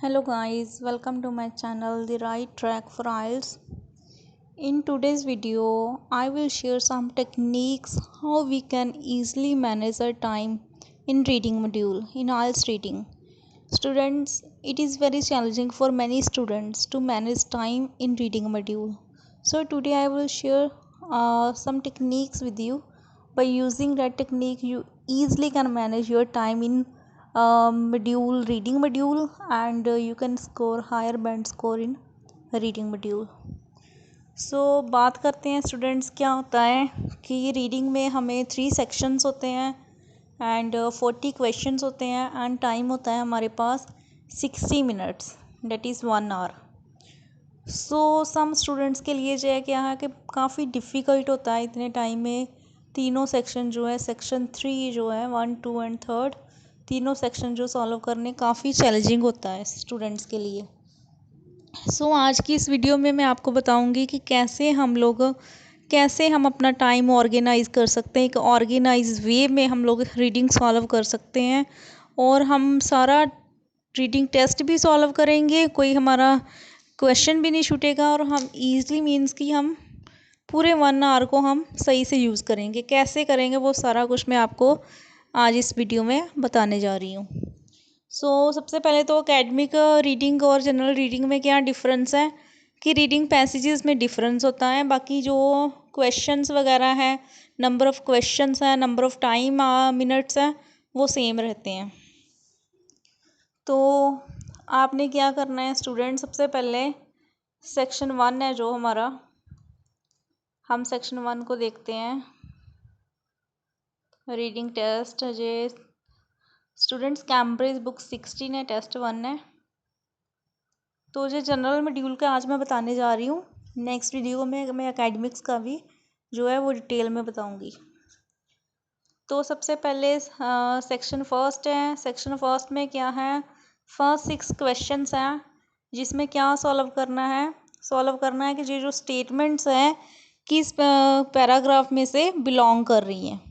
Hello guys, welcome to my channel The Right Track for IELTS. In today's video, I will share some techniques how we can easily manage our time in reading module in IELTS reading. Students, it is very challenging for many students to manage time in reading module. So today I will share some techniques with you. By using that technique, you easily can manage your time in reading module, and you can score higher band score in reading module. बात करते हैं students, क्या होता है कि reading में हमें 3 sections होते हैं एंड 40 क्वेश्चंस होते हैं एंड टाइम होता है हमारे पास 60 minutes, that is 1 hour. Some students के लिए जो है क्या है कि काफ़ी डिफ़िकल्ट होता है इतने टाइम में तीनों सेक्शन जो है, सेक्शन 3 जो है 1, 2 एंड 3, तीनों सेक्शन जो सॉल्व करने काफ़ी चैलेंजिंग होता है स्टूडेंट्स के लिए. आज की इस वीडियो में मैं आपको बताऊंगी कि कैसे हम अपना टाइम ऑर्गेनाइज कर सकते हैं. एक ऑर्गेनाइज वे में हम लोग रीडिंग सॉल्व कर सकते हैं और हम सारा रीडिंग टेस्ट भी सॉल्व करेंगे, कोई हमारा क्वेश्चन भी नहीं छूटेगा और हम ईज़िली मीन्स कि हम पूरे 1 आवर को हम सही से यूज़ करेंगे. कैसे करेंगे वो सारा कुछ मैं आपको आज इस वीडियो में बताने जा रही हूँ. सबसे पहले तो एकेडमिक रीडिंग और जनरल रीडिंग में क्या डिफरेंस है कि रीडिंग पैसेजेस में डिफरेंस होता है, बाकी जो क्वेश्चंस वगैरह हैं, नंबर ऑफ़ क्वेश्चंस हैं, नंबर ऑफ़ टाइम मिनट्स हैं, वो सेम रहते हैं. तो आपने क्या करना है स्टूडेंट, सबसे पहले सेक्शन 1 है जो हमारा, हम सेक्शन 1 को देखते हैं. रीडिंग टेस्ट जे स्टूडेंट्स कैम्ब्रिज बुक 16 है, टेस्ट 1 है. तो जो जनरल मॉड्यूल का आज मैं बताने जा रही हूँ, नेक्स्ट वीडियो में मैं एकेडमिक्स का भी जो है वो डिटेल में बताऊँगी. तो सबसे पहले सेक्शन फर्स्ट है. सेक्शन फर्स्ट में क्या है, फर्स्ट 6 क्वेश्चंस हैं जिसमें क्या सॉल्व करना है कि ये जो स्टेटमेंट्स हैं किस पैराग्राफ में से बिलोंग कर रही हैं.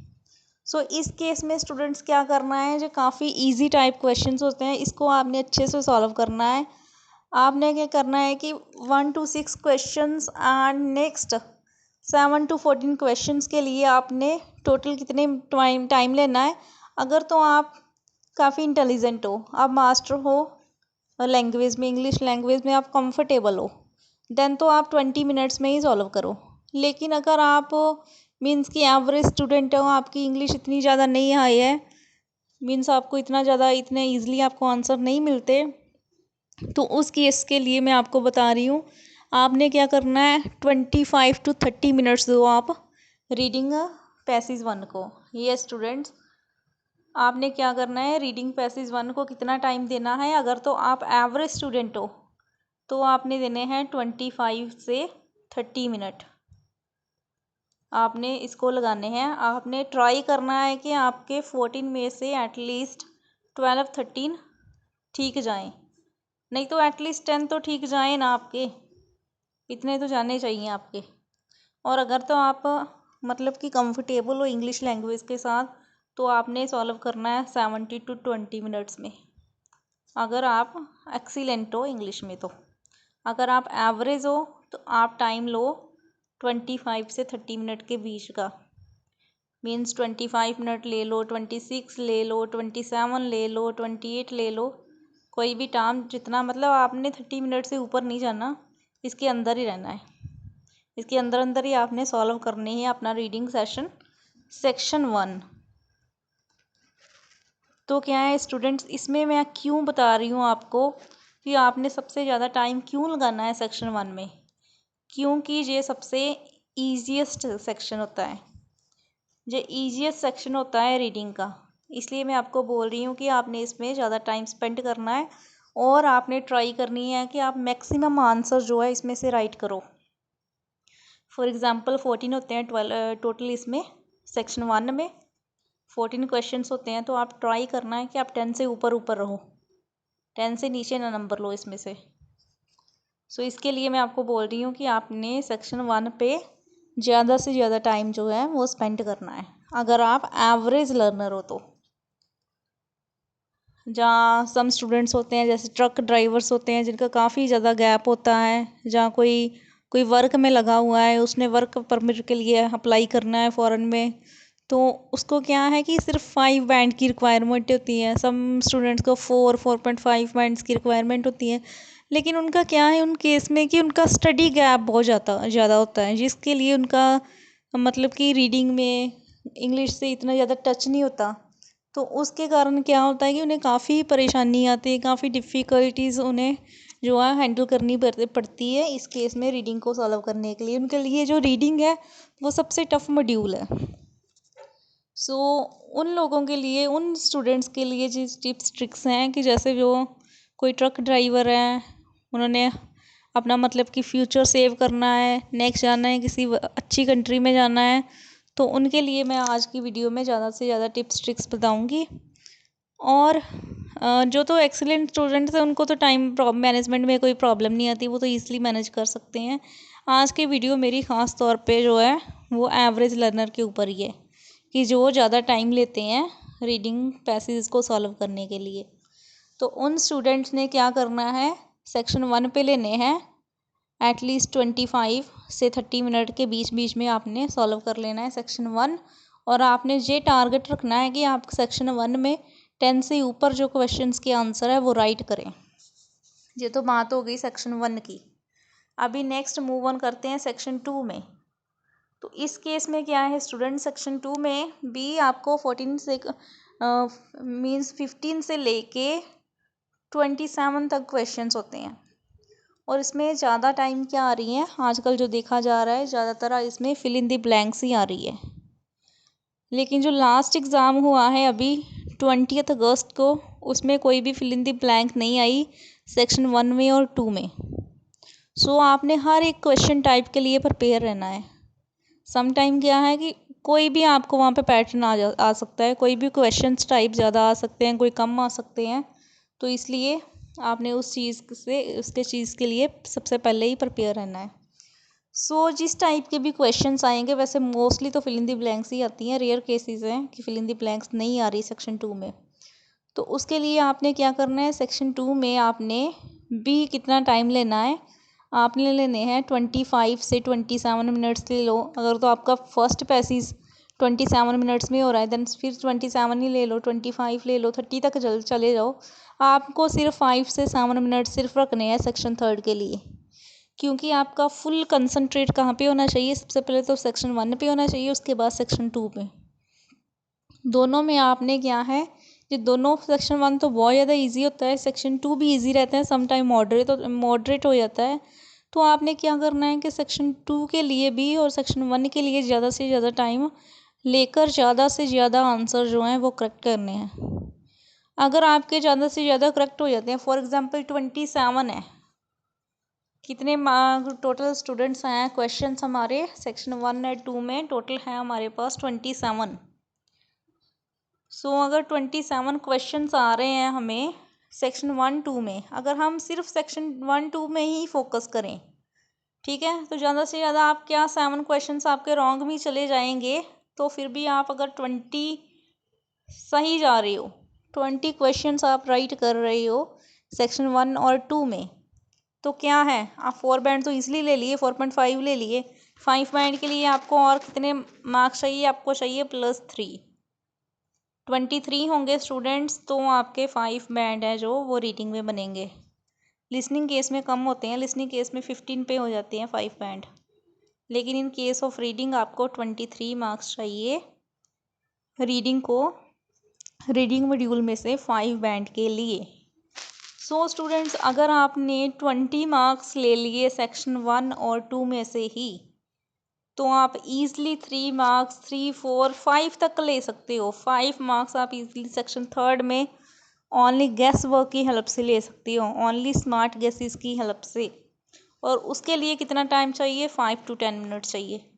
इस केस में स्टूडेंट्स क्या करना है, जो काफ़ी इजी टाइप क्वेश्चंस होते हैं इसको आपने अच्छे से सॉल्व करना है. आपने क्या करना है कि 1 to 6 questions and next 7 to 14 questions के लिए आपने टोटल कितने टाइम लेना है. अगर तो आप काफ़ी इंटेलिजेंट हो, आप मास्टर हो लैंग्वेज में, इंग्लिश लैंग्वेज में आप कंफर्टेबल हो, देन तो आप 20 मिनट्स में ही सॉल्व करो. लेकिन अगर आप मीन्स कि एवरेज स्टूडेंट हो, आपकी इंग्लिश इतनी ज़्यादा नहीं आई है, मीन्स आपको इतने ईजिली आपको आंसर नहीं मिलते, तो उस केस के लिए मैं आपको बता रही हूँ आपने क्या करना है, 25 to 30 मिनट्स दो आप रीडिंग पैसेज 1 को. ये स्टूडेंट्स आपने क्या करना है, रीडिंग पैसेज 1 को कितना टाइम देना है. अगर तो आप एवरेज स्टूडेंट हो तो आपने देने हैं 25 से 30 मिनट आपने इसको लगाने हैं. आपने ट्राई करना है कि आपके 14 में से एटलीस्ट 12-13 ठीक जाएं, नहीं तो एटलीस्ट 10 तो ठीक जाएं ना, आपके इतने तो जाने चाहिए आपके. और अगर तो आप मतलब कि कंफर्टेबल हो इंग्लिश लैंग्वेज के साथ तो आपने सॉल्व करना है 70 to 20 मिनट्स में, अगर आप एक्सीलेंट हो इंग्लिश में. तो अगर आप एवरेज हो तो आप टाइम लो 25 से 30 मिनट के बीच का, मीन्स 25 मिनट ले लो, 26 ले लो, 27 ले लो, 28 ले लो, कोई भी टाइम जितना, मतलब आपने 30 मिनट से ऊपर नहीं जाना, इसके अंदर ही रहना है. इसके अंदर ही आपने सॉल्व करनी है अपना रीडिंग सेक्शन 1. तो क्या है स्टूडेंट्स, इसमें मैं क्यों बता रही हूँ आपको कि आपने सबसे ज़्यादा टाइम क्यों लगाना है सेक्शन 1 में, क्योंकि ये सबसे ईजीएस्ट सेक्शन होता है, ये ईजीएस्ट सेक्शन होता है रीडिंग का. इसलिए मैं आपको बोल रही हूँ कि आपने इसमें ज़्यादा टाइम स्पेंड करना है और आपने ट्राई करनी है कि आप मैक्सिमम आंसर जो है इसमें से राइट करो. फॉर एग्ज़ाम्पल 14 होते हैं टोटल इसमें सेक्शन 1 में 14 क्वेश्चंस होते हैं, तो आप ट्राई करना है कि आप 10 से ऊपर रहो, 10 से नीचे ना नंबर लो इसमें से. इसके लिए मैं आपको बोल रही हूँ कि आपने सेक्शन 1 पे ज़्यादा से ज़्यादा टाइम जो है वो स्पेंड करना है, अगर आप एवरेज लर्नर हो तो. जहाँ सम स्टूडेंट्स होते हैं जैसे ट्रक ड्राइवर्स होते हैं जिनका काफ़ी ज़्यादा गैप होता है, जहाँ कोई कोई वर्क में लगा हुआ है, उसने वर्क परमिट के लिए अप्लाई करना है फ़ॉरेन में, तो उसको क्या है कि सिर्फ 5 बैंड की रिक्वायरमेंट होती है। सम स्टूडेंट्स को 4.5 बैंड्स की रिक्वायरमेंट होती है। लेकिन उनका क्या है उन केस में कि उनका स्टडी गैप बहुत ज़्यादा होता है, जिसके लिए उनका मतलब कि रीडिंग में इंग्लिश से इतना ज़्यादा टच नहीं होता। तो उसके कारण क्या होता है कि उन्हें काफ़ी परेशानी आती है, काफ़ी डिफ़िकल्टीज़ उन्हें जो है हैंडल करनी पड़ती है इस केस में रीडिंग को सॉल्व करने के लिए। उनके लिए जो रीडिंग है वो सबसे टफ मॉड्यूल है। सो उन लोगों के लिए, उन स्टूडेंट्स के लिए जो टिप्स ट्रिक्स हैं कि जैसे जो कोई ट्रक ड्राइवर है, उन्होंने अपना मतलब कि फ्यूचर सेव करना है, नेक्स्ट जाना है, किसी अच्छी कंट्री में जाना है, तो उनके लिए मैं आज की वीडियो में ज़्यादा से ज़्यादा टिप्स ट्रिक्स बताऊंगी। और जो तो एक्सीलेंट स्टूडेंट्स हैं उनको तो टाइम मैनेजमेंट में कोई प्रॉब्लम नहीं आती, वो तो ईज़िली मैनेज कर सकते हैं। आज की वीडियो मेरी ख़ास तौर पे जो है वो एवरेज लर्नर के ऊपर ही है कि जो ज़्यादा टाइम लेते हैं रीडिंग पैसेज को सॉल्व करने के लिए। तो उन स्टूडेंट्स ने क्या करना है, सेक्शन 1 पे लेने हैं एटलीस्ट 25 से 30 मिनट के बीच बीच में आपने सॉल्व कर लेना है सेक्शन 1। और आपने ये टारगेट रखना है कि आप सेक्शन 1 में 10 से ऊपर जो क्वेश्चंस के आंसर है वो राइट करें। ये तो बात हो गई सेक्शन 1 की। अभी नेक्स्ट मूव ऑन करते हैं सेक्शन 2 में। तो इस केस में क्या है स्टूडेंट, सेक्शन 2 में भी आपको 14 से मीन्स 15 से लेके 27 तक क्वेश्चंस होते हैं। और इसमें ज़्यादा टाइम क्या आ रही है आजकल जो देखा जा रहा है, ज़्यादातर इसमें फिल इन द ब्लैंक्स ही आ रही है। लेकिन जो लास्ट एग्ज़ाम हुआ है अभी 20 अगस्त को, उसमें कोई भी फिल इन द ब्लैंक नहीं आई सेक्शन 1 में और 2 में। सो आपने हर एक क्वेश्चन टाइप के लिए प्रिपेयर रहना है। सम टाइम क्या है कि कोई भी आपको वहाँ पे पैटर्न आ सकता है, कोई भी क्वेश्चंस टाइप ज़्यादा आ सकते हैं, कोई कम आ सकते हैं। तो इसलिए आपने उस चीज़ से उसके चीज़ के लिए सबसे पहले ही प्रिपेयर रहना है। सो जिस टाइप के भी क्वेश्चंस आएंगे, वैसे मोस्टली तो फिल इन द ब्लैंक्स ही आती हैं, रेयर केसेस हैं कि फिल इन द ब्लैंक्स नहीं आ रही सेक्शन 2 में। तो उसके लिए आपने क्या करना है, सेक्शन 2 में आपने भी कितना टाइम लेना है, आपने लेने हैं 25 से 27 मिनट्स ले लो। अगर तो आपका फर्स्ट पैसेज 27 मिनट्स में हो रहा है देन फिर 27 ही ले लो, 25 ले लो, 30 तक चले जाओ। आपको सिर्फ 5 से 7 मिनट सिर्फ रखने हैं सेक्शन 3 के लिए। क्योंकि आपका फुल कंसंट्रेट कहाँ पे होना चाहिए, सबसे पहले तो सेक्शन 1 पे होना चाहिए, उसके बाद सेक्शन 2 पे। दोनों में आपने क्या है, ये दोनों सेक्शन 1 तो बहुत ज़्यादा इजी होता है, सेक्शन 2 भी इजी रहता है, सम टाइम मॉडरेट हो जाता है। तो आपने क्या करना है कि सेक्शन 2 के लिए भी और सेक्शन 1 के लिए ज़्यादा से ज़्यादा टाइम लेकर ज़्यादा से ज़्यादा आंसर जो हैं वो करेक्ट करने हैं। अगर आपके ज़्यादा से ज़्यादा करेक्ट हो जाते हैं, फॉर एग्ज़ाम्पल 27 है, कितने टोटल स्टूडेंट्स हैं, क्वेश्चंस हमारे सेक्शन 1 और 2 में टोटल हैं हमारे पास 27। सो अगर 27 क्वेश्चंस आ रहे हैं हमें सेक्शन 1-2 में, अगर हम सिर्फ सेक्शन 1-2 में ही फोकस करें, ठीक है, तो ज़्यादा से ज़्यादा आप क्या 7 क्वेश्चंस आपके रॉन्ग में चले जाएंगे, तो फिर भी आप अगर 20 सही जा रहे हो, 20 क्वेश्चंस आप राइट कर रहे हो सेक्शन 1 और 2 में, तो क्या है, आप 4 बैंड तो ईजिली ले लिए, 4.5 ले लिए। 5 बैंड के लिए आपको और कितने मार्क्स चाहिए, आपको चाहिए +3, 23 होंगे स्टूडेंट्स, तो आपके 5 बैंड है जो वो रीडिंग में बनेंगे। लिसनिंग केस में कम होते हैं, लिसनिंग केस में 15 पे हो जाते हैं 5 बैंड, लेकिन इन केस ऑफ रीडिंग आपको 23 मार्क्स चाहिए रीडिंग को, रीडिंग मॉड्यूल में से 5 बैंड के लिए। सो स्टूडेंट्स, अगर आपने 20 मार्क्स ले लिए सेक्शन 1 और 2 में से ही, तो आप ईज़िली 3 मार्क्स 3, 4, 5 तक ले सकते हो। 5 मार्क्स आप ईज़िली सेक्शन 3 में ओनली गेस वर्क की हेल्प से ले सकते हो, ओनली स्मार्ट गेसेस की हेल्प से। और उसके लिए कितना टाइम चाहिए, 5 to 10 मिनट चाहिए।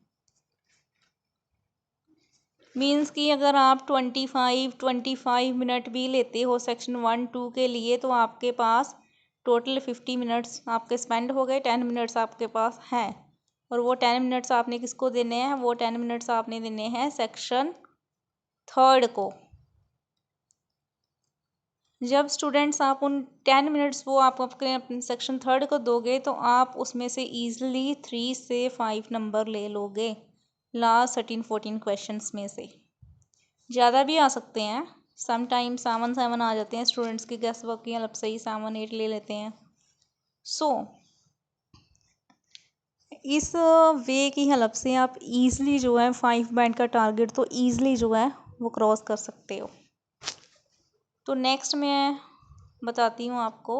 मीन्स कि अगर आप 25 मिनट भी लेते हो सेक्शन 1-2 के लिए, तो आपके पास टोटल 50 मिनट्स आपके स्पेंड हो गए, 10 मिनट्स आपके पास हैं। और वो 10 मिनट्स आपने किसको देने हैं, वो 10 मिनट्स आपने देने हैं सेक्शन 3 को। जब स्टूडेंट्स आप उन 10 मिनट्स वो आप अपने सेक्शन थर्ड को दोगे तो आप उसमें से ईजिली 3 से 5 नंबर ले लोगे लास्ट 13-14 क्वेश्चंस में से। ज़्यादा भी आ सकते हैं, समटाइम 7 आ जाते हैं स्टूडेंट्स की गेस वर्क की हेल्प से ही 7-8 ले लेते हैं। सो इस वे की हेल्प से आप ईजिली जो है 5 बैंड का टारगेट तो ईजिली जो है वो क्रॉस कर सकते हो। तो नेक्स्ट मैं बताती हूँ आपको,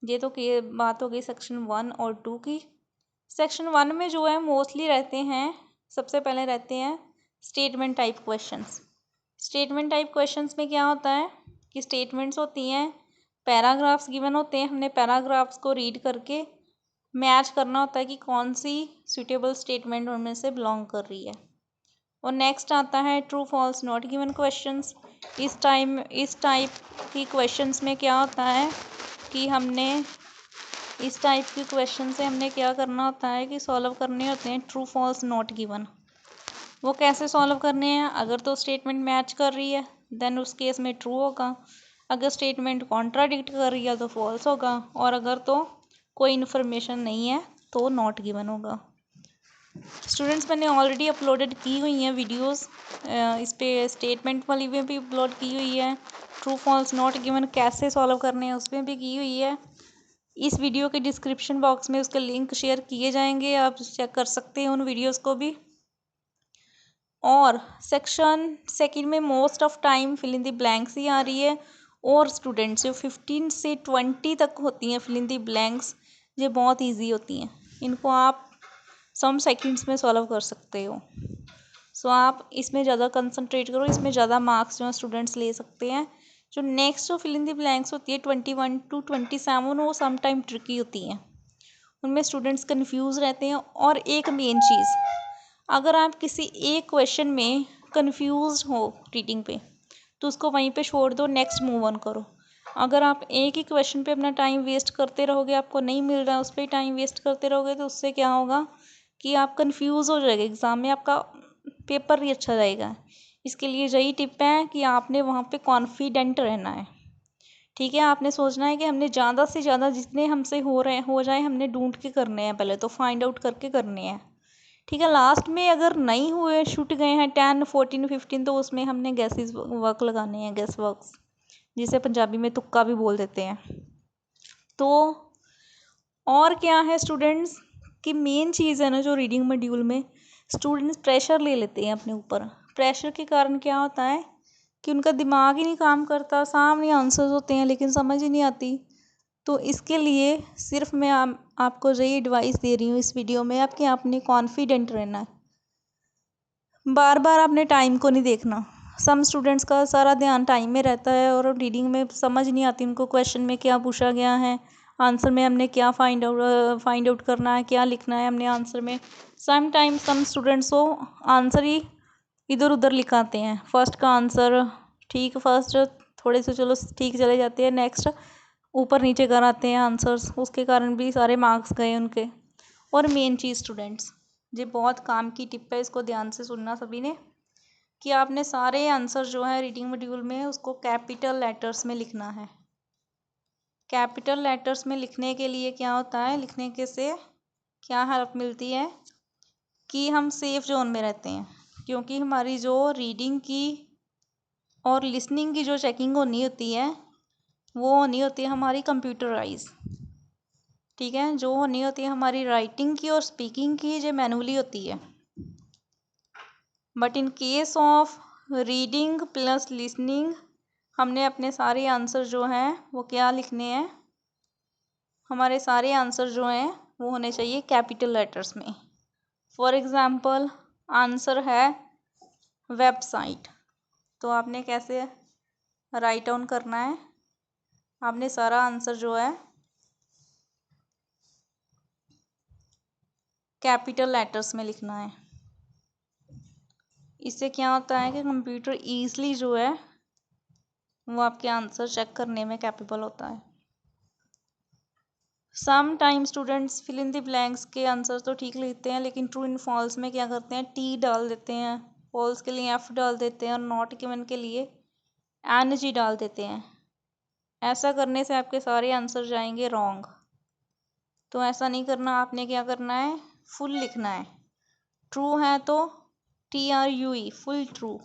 ये तो कि बात हो गई सेक्शन 1 और 2 की। सेक्शन 1 में जो है मोस्टली रहते हैं, सबसे पहले रहते हैं statement type questions. Statement type questions में क्या होता है कि स्टेटमेंट्स होती हैं, पैराग्राफ्स गिवन होते हैं, हमने पैराग्राफ्स को रीड करके मैच करना होता है कि कौन सी सूटेबल स्टेटमेंट उनमें से बिलोंग कर रही है। और नेक्स्ट आता है true false not given questions. इस टाइप की क्वेश्चंस में क्या होता है कि इस टाइप की क्वेश्चन से हमने क्या करना होता है कि सॉल्व करने होते हैं ट्रू फॉल्स नॉट गिवन। वो कैसे सॉल्व करने हैं, अगर तो स्टेटमेंट मैच कर रही है देन उस केस में ट्रू होगा, अगर स्टेटमेंट कॉन्ट्राडिक्ट कर रही है तो फॉल्स होगा, और अगर तो कोई इन्फॉर्मेशन नहीं है तो नॉट गिवन होगा। स्टूडेंट्स मैंने ऑलरेडी अपलोडेड की हुई हैं वीडियोस, इस पे स्टेटमेंट वाली में भी अपलोड की हुई है, ट्रू फॉल्स नॉट गिवन कैसे सॉल्व करने हैं उसमें भी की हुई है। इस वीडियो के डिस्क्रिप्शन बॉक्स में उसके लिंक शेयर किए जाएंगे, आप चेक कर सकते हैं उन वीडियोस को भी। और सेक्शन सेकंड में most of time fill in the blanks ही आ रही है, और स्टूडेंट्स जो 15 से 20 तक होती हैं फिल इन द ब्लैंक्स, ये बहुत ईजी होती हैं, इनको आप सम सेकंड्स में सॉल्व कर सकते हो। सो आप इसमें ज़्यादा कंसंट्रेट करो, इसमें ज़्यादा मार्क्स जो है स्टूडेंट्स ले सकते हैं। जो नेक्स्ट जो फिल इन द ब्लैंक्स होती है 21 to 27, वो सम टाइम ट्रिकी होती हैं, उनमें स्टूडेंट्स कंफ्यूज रहते हैं। और एक मेन चीज़, अगर आप किसी एक क्वेश्चन में कंफ्यूज हो रीडिंग पे तो उसको वहीं पे छोड़ दो, नेक्स्ट मूव ऑन करो। अगर आप एक ही क्वेश्चन पे अपना टाइम वेस्ट करते रहोगे, आपको नहीं मिल रहा है उस पर टाइम वेस्ट करते रहोगे, तो उससे क्या होगा कि आप कंफ्यूज हो जाएगा, एग्ज़ाम में आपका पेपर नहीं अच्छा जाएगा। इसके लिए यही टिप है कि आपने वहाँ पे कॉन्फिडेंट रहना है। ठीक है, आपने सोचना है कि हमने ज़्यादा से ज़्यादा जितने हमसे हो जाए हमने ढूंढ के करने हैं, पहले तो फाइंड आउट करके करने हैं। ठीक है, लास्ट में अगर नहीं हुए, छूट गए हैं 10, 14, 15, तो उसमें हमने गैसेस वर्क लगाने हैं, गैस वर्क्स, जिसे पंजाबी में तुक्का भी बोल देते हैं। तो और क्या है स्टूडेंट्स की मेन चीज़ है ना, जो रीडिंग मॉड्यूल में स्टूडेंट्स प्रेशर ले लेते हैं अपने ऊपर। प्रेशर के कारण क्या होता है कि उनका दिमाग ही नहीं काम करता, सामने आंसर्स होते हैं लेकिन समझ ही नहीं आती। तो इसके लिए सिर्फ मैं आपको यही एडवाइस दे रही हूँ इस वीडियो में, आपके आपने कॉन्फिडेंट रहना है, बार बार आपने टाइम को नहीं देखना। सम स्टूडेंट्स का सारा ध्यान टाइम में रहता है और रीडिंग में समझ नहीं आती उनको, क्वेश्चन में क्या पूछा गया है, आंसर में हमने क्या फाइंड आउट करना है, क्या लिखना है हमने आंसर में। सम टाइम सम स्टूडेंट्स को आंसर ही इधर उधर लिखाते हैं, फर्स्ट का आंसर ठीक, फर्स्ट थोड़े से चलो ठीक चले जाते हैं, नेक्स्ट ऊपर नीचे कराते हैं आंसर्स, उसके कारण भी सारे मार्क्स गए उनके। और मेन चीज़ स्टूडेंट्स, ये बहुत काम की टिप है, इसको ध्यान से सुनना सभी ने, कि आपने सारे आंसर जो है रीडिंग मॉड्यूल में उसको कैपिटल लेटर्स में लिखना है। कैपिटल लेटर्स में लिखने के लिए क्या होता है, लिखने के से क्या हेल्प मिलती है कि हम सेफ जोन में रहते हैं, क्योंकि हमारी जो रीडिंग की और लिसनिंग की जो चेकिंग होनी होती है वो होनी होती है हमारी कंप्यूटराइज। ठीक है, जो होनी होती है हमारी राइटिंग की और स्पीकिंग की, जो मैनुअली होती है। But in case of reading plus listening, हमने अपने सारे आंसर जो हैं वो क्या लिखने हैं, हमारे सारे आंसर जो हैं वो होने चाहिए कैपिटल लेटर्स में। फॉर एग्ज़ाम्पल आंसर है वेबसाइट, तो आपने कैसे राइट डाउन करना है, आपने सारा आंसर जो है कैपिटल लेटर्स में लिखना है। इससे क्या होता है कि कंप्यूटर ईजली जो है वो आपके आंसर चेक करने में कैपेबल होता है। Some time students fill in the blanks के आंसर तो ठीक लिखते हैं, लेकिन ट्रू इन फॉल्स में क्या करते हैं, टी डाल देते हैं, फॉल्स के लिए एफ डाल देते हैं, और नॉट गिवन के लिए एन जी डाल देते हैं। ऐसा करने से आपके सारे आंसर जाएंगे रॉन्ग। तो ऐसा नहीं करना, आपने क्या करना है, फुल लिखना है। ट्रू है तो TRUE फुल ट्रू,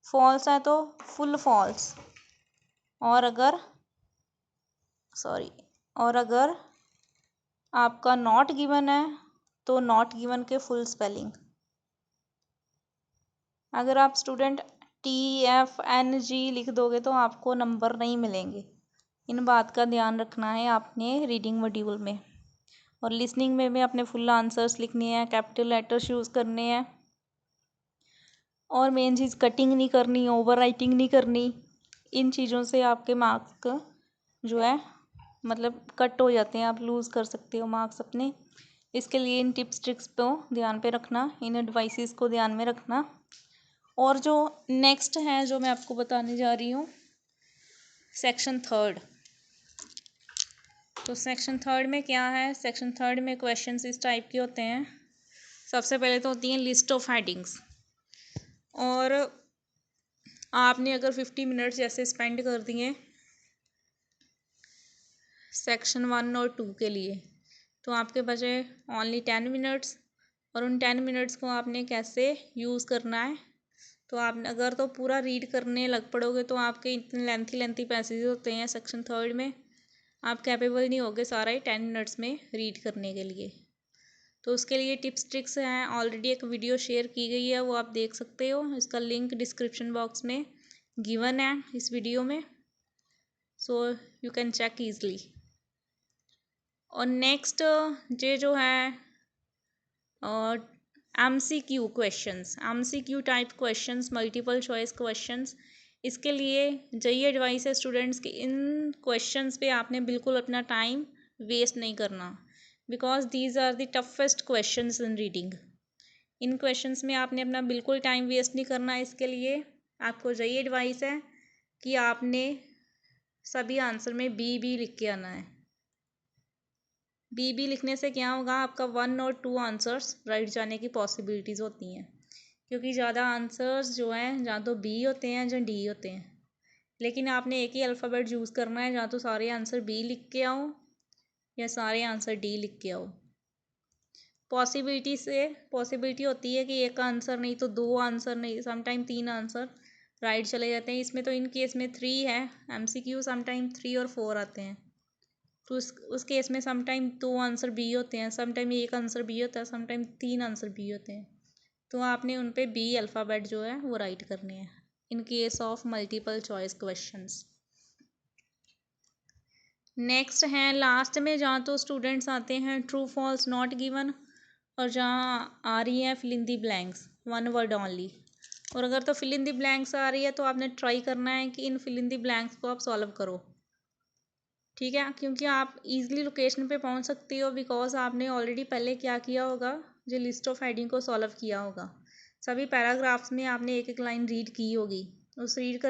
फॉल्स है तो फुल फॉल्स, और अगर और अगर आपका नॉट गिवन है तो नॉट गिवन के फुल स्पेलिंग। अगर आप स्टूडेंट TFNG लिख दोगे तो आपको नंबर नहीं मिलेंगे। इन बात का ध्यान रखना है आपने रीडिंग मॉड्यूल में। और लिसनिंग में भी अपने फुल आंसर्स लिखने हैं, कैपिटल लेटर्स यूज़ करने हैं, और मेन चीज़ कटिंग नहीं करनी, ओवर राइटिंग नहीं करनी। इन चीज़ों से आपके मार्क्स जो है मतलब कट हो जाते हैं, आप लूज़ कर सकते हो मार्क्स अपने। इसके लिए इन टिप्स ट्रिक्स को ध्यान पे रखना, इन एडवाइसेस को ध्यान में रखना। और जो नेक्स्ट है जो मैं आपको बताने जा रही हूँ, सेक्शन थर्ड। तो सेक्शन थर्ड में क्या है, सेक्शन थर्ड में क्वेश्चंस इस टाइप के होते हैं। सबसे पहले तो होती हैं लिस्ट ऑफ हेडिंग्स, और आपने अगर 50 मिनट्स जैसे स्पेंड कर दिए सेक्शन 1 और 2 के लिए, तो आपके बचे ओनली 10 मिनट्स। और उन 10 मिनट्स को आपने कैसे यूज़ करना है, तो आप अगर तो पूरा रीड करने लग पड़ोगे तो आपके इतने लेंथी पैसेज होते हैं सेक्शन थर्ड में, आप कैपेबल नहीं होगे सारा ही 10 मिनट्स में रीड करने के लिए। तो उसके लिए टिप्स ट्रिक्स हैं, ऑलरेडी एक वीडियो शेयर की गई है, वो आप देख सकते हो। इसका लिंक डिस्क्रिप्शन बॉक्स में गिवन है इस वीडियो में, so you can check easily. और नेक्स्ट ये जो है MCQ questions, MCQ type questions, multiple choice questions. इसके लिए यही एडवाइस है स्टूडेंट्स कि इन क्वेश्चंस पे आपने बिल्कुल अपना टाइम वेस्ट नहीं करना, because these are the toughest questions in reading. इन क्वेश्चंस में आपने अपना बिल्कुल टाइम वेस्ट नहीं करना। इसके लिए आपको यही एडवाइस है कि आपने सभी आंसर में बी लिख के आना है। बी लिखने से क्या होगा, आपका 1 और 2 आंसर्स राइट जाने की पॉसिबिलिटीज़ होती हैं, क्योंकि ज़्यादा आंसर्स जो हैं जहाँ तो बी होते हैं जहाँ डी होते हैं। लेकिन आपने एक ही अल्फ़ाबेट यूज़ करना है, जहाँ तो सारे आंसर बी लिख के आओ या सारे आंसर डी लिख के आओ। पॉसिबिलिटी होती है कि एक आंसर नहीं तो 2 आंसर नहीं, समटाइम 3 आंसर राइट चले जाते हैं। इसमें तो इन केस में 3 है MCQ, समटाइम 3 और 4 आते हैं। तो उस केस में समटाइम 2 आंसर बी होते हैं, समटाइम 1 आंसर बी होता है, समटाइम 3 आंसर बी होते हैं। तो आपने उन पे बी अल्फ़ाबेट जो है वो राइट करने हैं in case of multiple choice questions. Next हैं लास्ट में, जहाँ तो स्टूडेंट्स आते हैं ट्रू फॉल्स नॉट गिवन, और जहाँ आ रही है fill in the blanks 1 word only. और अगर तो फिल इन दी ब्लैंक्स आ रही है तो आपने ट्राई करना है कि इन फिल इन दी ब्लैंक्स को आप सॉल्व करो, ठीक है, क्योंकि आप इजीली लोकेशन पे पहुंच सकती हो, बिकॉज आपने ऑलरेडी पहले क्या किया होगा, जो लिस्ट ऑफ हेडिंग को सॉल्व किया होगा। सभी पैराग्राफ्स में आपने एक एक लाइन रीड की होगी। उस रीड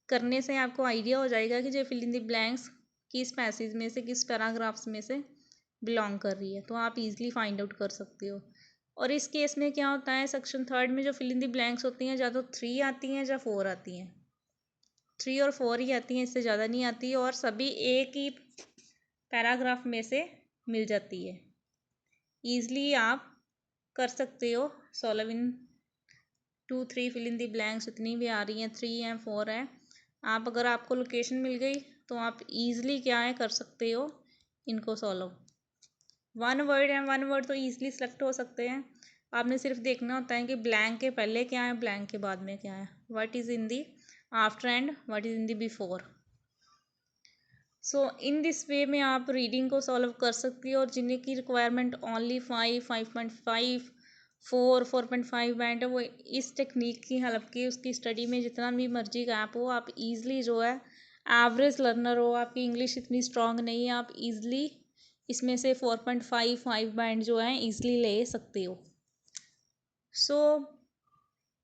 करने से आपको आइडिया हो जाएगा कि जो फिल इन द ब्लैंक्स किस पैसेज में से, किस पैराग्राफ्स में से बिलोंग कर रही है, तो आप इजीली फाइंड आउट कर सकते हो। और इस केस में क्या होता है, सेक्शन थर्ड में जो फिल इन द ब्लैंक्स होती हैं, या तो 3 आती हैं या 4 आती हैं। 3 और 4 ही आती हैं, इससे ज़्यादा नहीं आती, और सभी एक ही पैराग्राफ में से मिल जाती है। ईज़िली आप कर सकते हो solve in 2 3 fill in the blanks, जितनी भी आ रही हैं 3 हैं 4 हैं। आप अगर आपको लोकेशन मिल गई तो आप ईज़िली क्या है कर सकते हो इनको सॉल्व। 1 वर्ड है, 1 वर्ड तो ईज़िली सेलेक्ट हो सकते हैं। आपने सिर्फ देखना होता है कि ब्लैंक के पहले क्या है, ब्लैंक के बाद में क्या है, what is in the after and what is in the before. So in this way में आप रीडिंग को सॉल्व कर सकती हो, और जिन्हें की रिक्वायरमेंट ओनली 5 5.5 4 4.5 बैंड है, वो इस टेक्निक की हेल्प की उसकी स्टडी में जितना भी मर्जी गैप हो, आप इजीली जो है एवरेज लर्नर हो, आपकी इंग्लिश इतनी स्ट्रांग नहीं है, आप इजीली इसमें से 4.5 5 बैंड जो है इजीली ले सकते हो। सो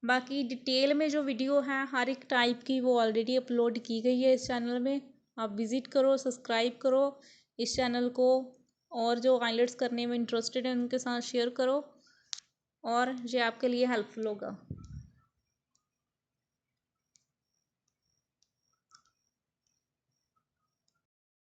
बाकी डिटेल में जो वीडियो है हर एक टाइप की वो ऑलरेडी अपलोड की गई है इस चैनल में। आप विज़िट करो, सब्सक्राइब करो इस चैनल को, और जो आइलेट्स करने में इंटरेस्टेड है उनके साथ शेयर करो, और ये आपके लिए हेल्पफुल होगा।